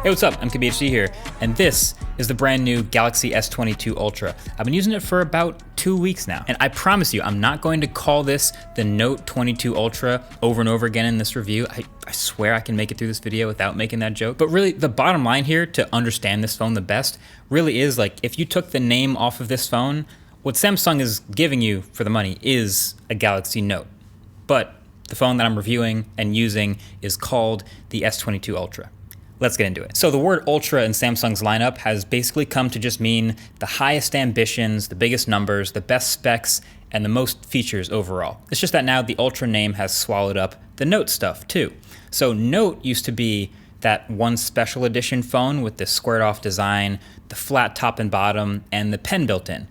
Hey, what's up? I'm KBHD here, and this is the brand new Galaxy S22 Ultra. I've been using it for about 2 weeks now, and I promise you, I'm not going to call this the Note 22 Ultra over and over again in this review. I swear I can make it through this video without making that joke. But really, the bottom line here to understand this phone the best really is like, if you took the name off of this phone, what Samsung is giving you for the money is a Galaxy Note. But the phone that I'm reviewing and using is called the S22 Ultra. Let's get into it. So the word Ultra in Samsung's lineup has basically come to just mean the highest ambitions, the biggest numbers, the best specs, and the most features overall. It's just that now the Ultra name has swallowed up the Note stuff too. So Note used to be that one special edition phone with the squared off design, the flat top and bottom, and the pen built in.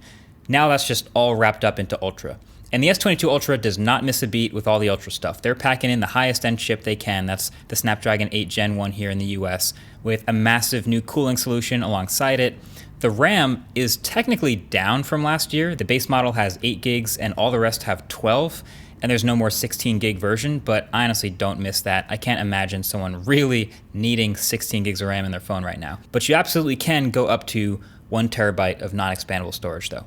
Now that's just all wrapped up into Ultra. And the S22 Ultra does not miss a beat with all the Ultra stuff. They're packing in the highest end chip they can. That's the Snapdragon 8 Gen 1 here in the US, with a massive new cooling solution alongside it. The RAM is technically down from last year. The base model has 8 gigs and all the rest have 12. And there's no more 16 gig version, but I honestly don't miss that. I can't imagine someone really needing 16 gigs of RAM in their phone right now. But you absolutely can go up to 1 terabyte of non-expandable storage though.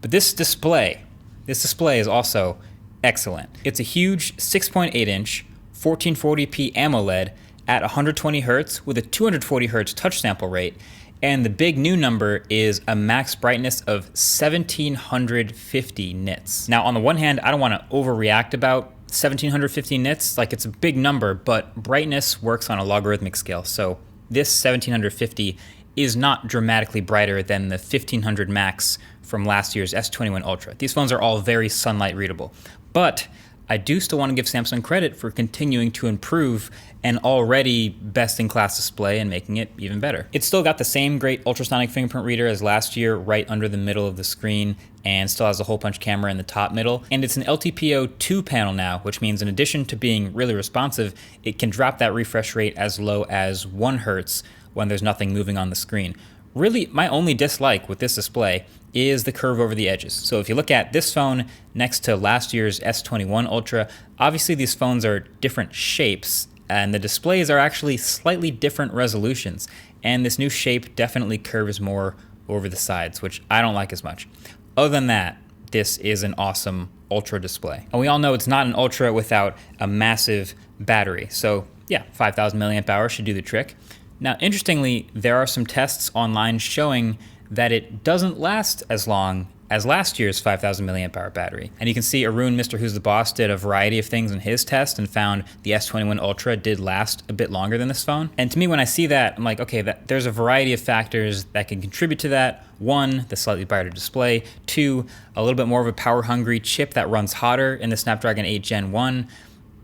But this display is also excellent. It's a huge 6.8-inch 1440p AMOLED at 120 Hz with a 240 Hz touch sample rate, and the big new number is a max brightness of 1750 nits. Now, on the one hand, I don't want to overreact about 1750 nits, like it's a big number, but brightness works on a logarithmic scale, so this 1750 is not dramatically brighter than the 1500 max from last year's S21 Ultra. These phones are all very sunlight readable, but I do still want to give Samsung credit for continuing to improve an already best-in-class display and making it even better. It's still got the same great ultrasonic fingerprint reader as last year right under the middle of the screen, and still has a hole punch camera in the top middle. And it's an LTPO2 panel now, which means in addition to being really responsive, it can drop that refresh rate as low as 1 Hz when there's nothing moving on the screen. Really, my only dislike with this display is the curve over the edges. So if you look at this phone next to last year's S21 Ultra, obviously these phones are different shapes and the displays are actually slightly different resolutions. And this new shape definitely curves more over the sides, which I don't like as much. Other than that, this is an awesome Ultra display. And we all know it's not an Ultra without a massive battery. So yeah, 5,000 milliamp hours should do the trick. Now, interestingly, there are some tests online showing that it doesn't last as long as last year's 5,000 milliamp hour battery. And you can see Arun, Mr. Who's the Boss, did a variety of things in his test and found the S21 Ultra did last a bit longer than this phone. And to me, when I see that, I'm like, okay, there's a variety of factors that can contribute to that. 1, the slightly brighter display. 2, a little bit more of a power-hungry chip that runs hotter in the Snapdragon 8 Gen 1.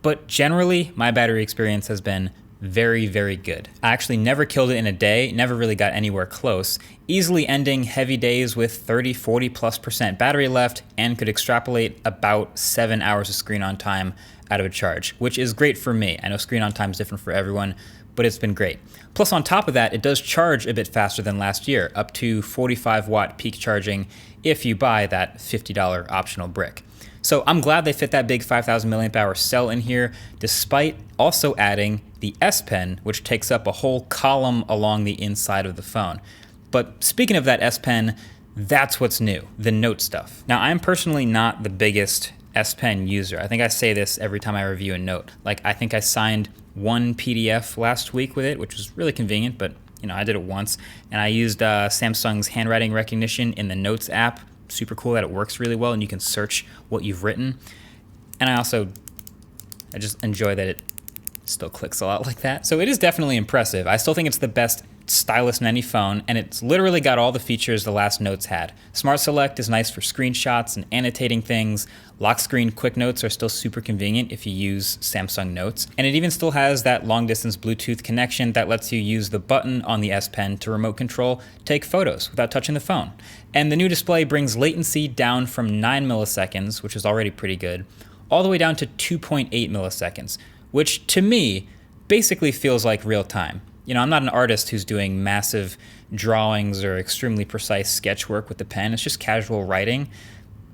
But generally, my battery experience has been very, very good. I actually never killed it in a day, never really got anywhere close, easily ending heavy days with 30-40+% battery left, and could extrapolate about 7 hours of screen on time out of a charge, which is great for me. I know screen on time is different for everyone, but it's been great. Plus on top of that, it does charge a bit faster than last year, up to 45 watt peak charging if you buy that $50 optional brick. So I'm glad they fit that big 5,000 milliamp hour cell in here, despite also adding the S Pen, which takes up a whole column along the inside of the phone. But speaking of that S Pen, that's what's new, the Note stuff. Now, I'm personally not the biggest S Pen user. I think I say this every time I review a Note. Like, I think I signed 1 PDF last week with it, which was really convenient, but you know, I did it once. And I used Samsung's handwriting recognition in the Notes app. Super cool that it works really well and you can search what you've written. And I just enjoy that it still clicks a lot like that. So it is definitely impressive. I still think it's the best stylus in any phone, and it's literally got all the features the last Notes had. Smart Select is nice for screenshots and annotating things. Lock screen quick notes are still super convenient if you use Samsung Notes. And it even still has that long distance Bluetooth connection that lets you use the button on the S Pen to remote control take photos without touching the phone. And the new display brings latency down from 9 milliseconds, which is already pretty good, all the way down to 2.8 milliseconds, which to me basically feels like real time. You know, I'm not an artist who's doing massive drawings or extremely precise sketch work with the pen. It's just casual writing.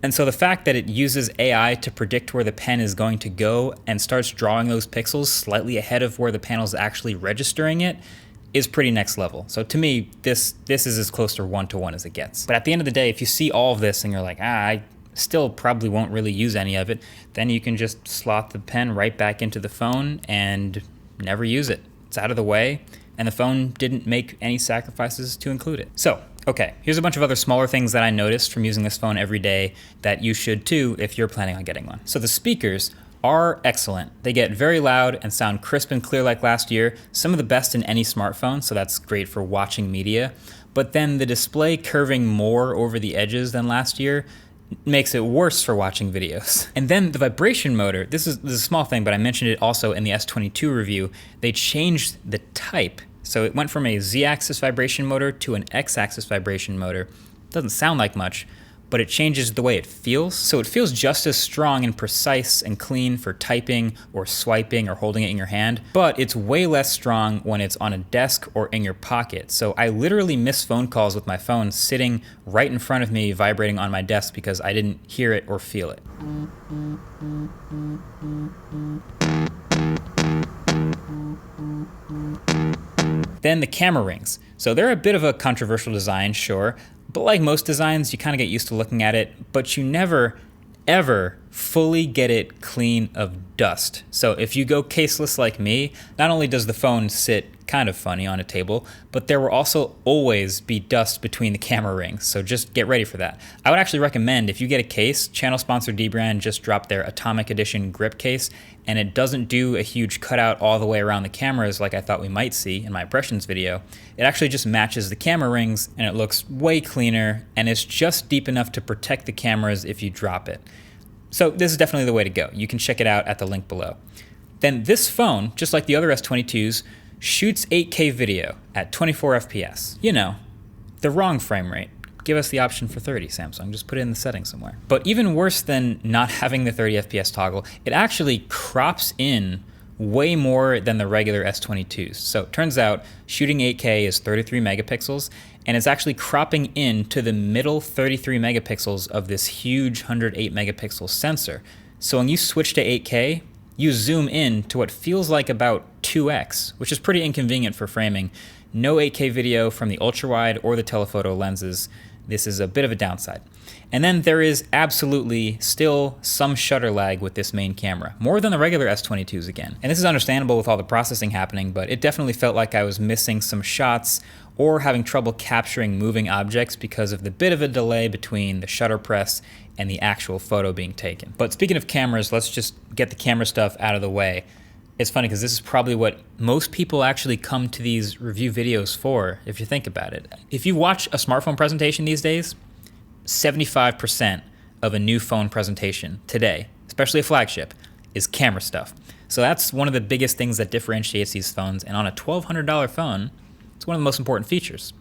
And so the fact that it uses AI to predict where the pen is going to go and starts drawing those pixels slightly ahead of where the panel's actually registering it, is pretty next level. So to me, this is as close to 1-to-1 as it gets. But at the end of the day, if you see all of this and you're like, I still probably won't really use any of it, then you can just slot the pen right back into the phone and never use it. It's out of the way, and the phone didn't make any sacrifices to include it. So, okay, here's a bunch of other smaller things that I noticed from using this phone every day that you should too if you're planning on getting one. So the speakers are excellent. They get very loud and sound crisp and clear like last year, some of the best in any smartphone, so that's great for watching media. But then the display curving more over the edges than last year makes it worse for watching videos. And then the vibration motor, this is a small thing, but I mentioned it also in the S22 review. They changed the type. So it went from a Z-axis vibration motor to an X-axis vibration motor. Doesn't sound like much, but it changes the way it feels. So it feels just as strong and precise and clean for typing or swiping or holding it in your hand, but it's way less strong when it's on a desk or in your pocket. So I literally miss phone calls with my phone sitting right in front of me vibrating on my desk because I didn't hear it or feel it. Then the camera rings. So they're a bit of a controversial design, sure, but like most designs, you kind of get used to looking at it, but you never, ever fully get it clean of dust. So if you go caseless like me, not only does the phone sit kind of funny on a table, but there will also always be dust between the camera rings. So just get ready for that. I would actually recommend if you get a case, channel sponsor Dbrand just dropped their Atomic Edition grip case, and it doesn't do a huge cutout all the way around the cameras like I thought we might see in my impressions video. It actually just matches the camera rings and it looks way cleaner, and it's just deep enough to protect the cameras if you drop it. So this is definitely the way to go. You can check it out at the link below. Then this phone, just like the other S22s, shoots 8K video at 24 FPS. You know, the wrong frame rate. Give us the option for 30, Samsung. Just put it in the settings somewhere. But even worse than not having the 30 FPS toggle, it actually crops in way more than the regular S22s. So it turns out shooting 8K is 33 megapixels, and it's actually cropping in to the middle 33 megapixels of this huge 108 megapixel sensor. So when you switch to 8K, you zoom in to what feels like about 2x, which is pretty inconvenient for framing. No 8K video from the ultra-wide or the telephoto lenses. This is a bit of a downside. And then there is absolutely still some shutter lag with this main camera, more than the regular S22s again. And this is understandable with all the processing happening, but it definitely felt like I was missing some shots or having trouble capturing moving objects because of the bit of a delay between the shutter press and the actual photo being taken. But speaking of cameras, let's just get the camera stuff out of the way. It's funny because this is probably what most people actually come to these review videos for, if you think about it. If you watch a smartphone presentation these days, 75% of a new phone presentation today, especially a flagship, is camera stuff. So that's one of the biggest things that differentiates these phones, and on a $1,200 phone, it's one of the most important features.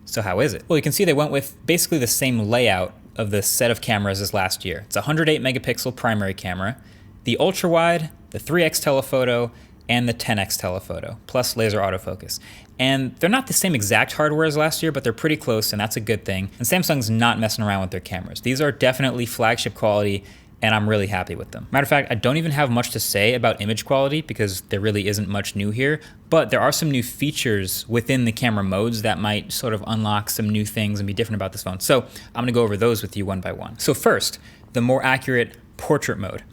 So how is it? Well, you can see they went with basically the same layout of the set of cameras as last year. It's a 108 megapixel primary camera, the ultra-wide, the 3x telephoto, and the 10x telephoto, plus laser autofocus. And they're not the same exact hardware as last year, but they're pretty close, and that's a good thing. And Samsung's not messing around with their cameras. These are definitely flagship quality, and I'm really happy with them. Matter of fact, I don't even have much to say about image quality because there really isn't much new here, but there are some new features within the camera modes that might sort of unlock some new things and be different about this phone. So I'm gonna go over those with you one by one. So first, the more accurate portrait mode.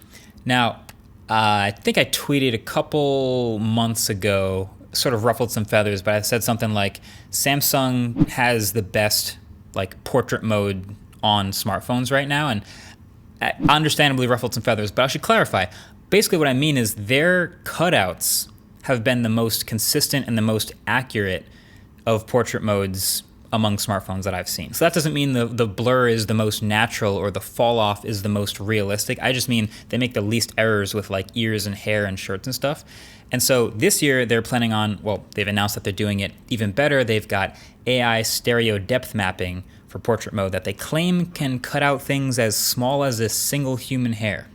Now, I think I tweeted a couple months ago, sort of ruffled some feathers, but I said something like Samsung has the best like portrait mode on smartphones right now, and I understandably ruffled some feathers, but I should clarify. Basically what I mean is their cutouts have been the most consistent and the most accurate of portrait modes among smartphones that I've seen. So that doesn't mean the blur is the most natural or the fall off is the most realistic. I just mean they make the least errors with like ears and hair and shirts and stuff. And so this year they're planning on, well, they've announced that they're doing it even better. They've got AI stereo depth mapping for portrait mode that they claim can cut out things as small as a single human hair,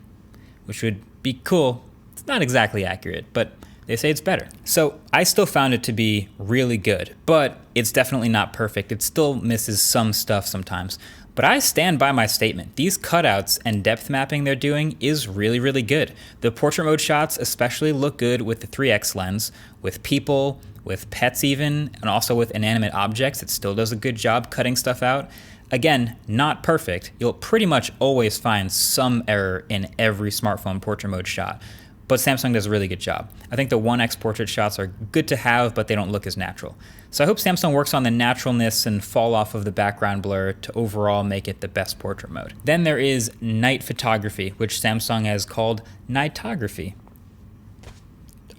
which would be cool. It's not exactly accurate, but they say it's better. So I still found it to be really good, but it's definitely not perfect. It still misses some stuff sometimes. But I stand by my statement. These cutouts and depth mapping they're doing is really, really good. The portrait mode shots especially look good with the 3x lens, with people, with pets even, and also with inanimate objects. It still does a good job cutting stuff out. Again, not perfect. You'll pretty much always find some error in every smartphone portrait mode shot, but Samsung does a really good job. I think the 1x portrait shots are good to have, but they don't look as natural. So I hope Samsung works on the naturalness and fall off of the background blur to overall make it the best portrait mode. Then there is night photography, which Samsung has called nightography.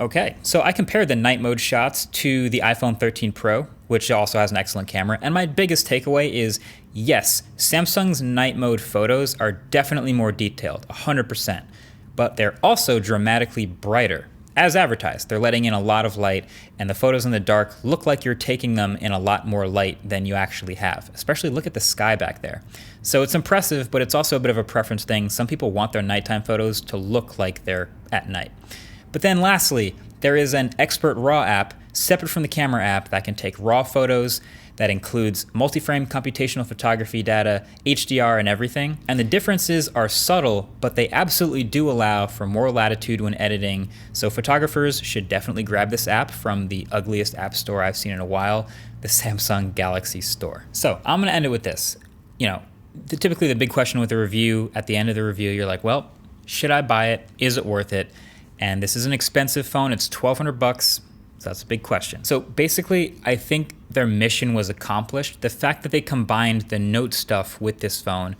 Okay, so I compared the night mode shots to the iPhone 13 Pro, which also has an excellent camera, and my biggest takeaway is, yes, Samsung's night mode photos are definitely more detailed, 100%, but they're also dramatically brighter. As advertised, they're letting in a lot of light, and the photos in the dark look like you're taking them in a lot more light than you actually have. Especially look at the sky back there. So it's impressive, but it's also a bit of a preference thing. Some people want their nighttime photos to look like they're at night. But then lastly, there is an Expert RAW app separate from the camera app that can take raw photos, that includes multi-frame computational photography data, HDR and everything. And the differences are subtle, but they absolutely do allow for more latitude when editing. So photographers should definitely grab this app from the ugliest app store I've seen in a while, the Samsung Galaxy Store. So I'm gonna end it with this. Typically the big question with a review, at the end of the review, you're like, well, should I buy it? Is it worth it? And this is an expensive phone, it's $1,200. So that's a big question. So basically, I think their mission was accomplished. The fact that they combined the Note stuff with this phone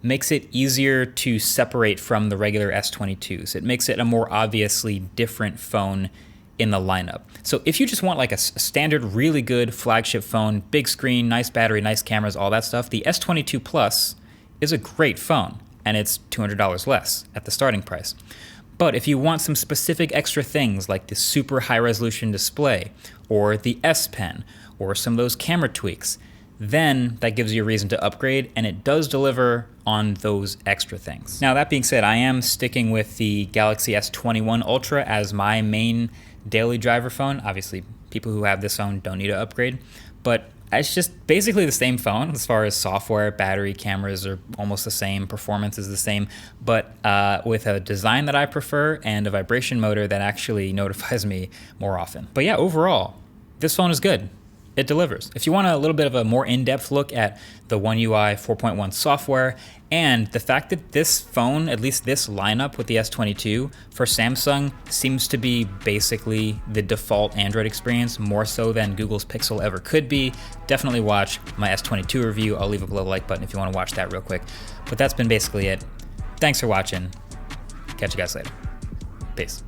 makes it easier to separate from the regular S22s. It makes it a more obviously different phone in the lineup. So if you just want like a standard, really good flagship phone, big screen, nice battery, nice cameras, all that stuff, the S22 Plus is a great phone, and it's $200 less at the starting price. But if you want some specific extra things like the super high resolution display or the S Pen or some of those camera tweaks, then that gives you a reason to upgrade, and it does deliver on those extra things. Now that being said, I am sticking with the Galaxy S21 Ultra as my main daily driver phone. Obviously, people who have this phone don't need to upgrade, but it's just basically the same phone as far as software, battery, cameras are almost the same, performance is the same, but with a design that I prefer and a vibration motor that actually notifies me more often. But yeah, overall, this phone is good. It delivers. If you want a little bit of a more in-depth look at the One UI 4.1 software and the fact that this phone, at least this lineup with the S22 for Samsung, seems to be basically the default Android experience, more so than Google's Pixel ever could be, definitely watch my S22 review. I'll leave a below like button if you want to watch that real quick. But that's been basically it. Thanks for watching. Catch you guys later. Peace.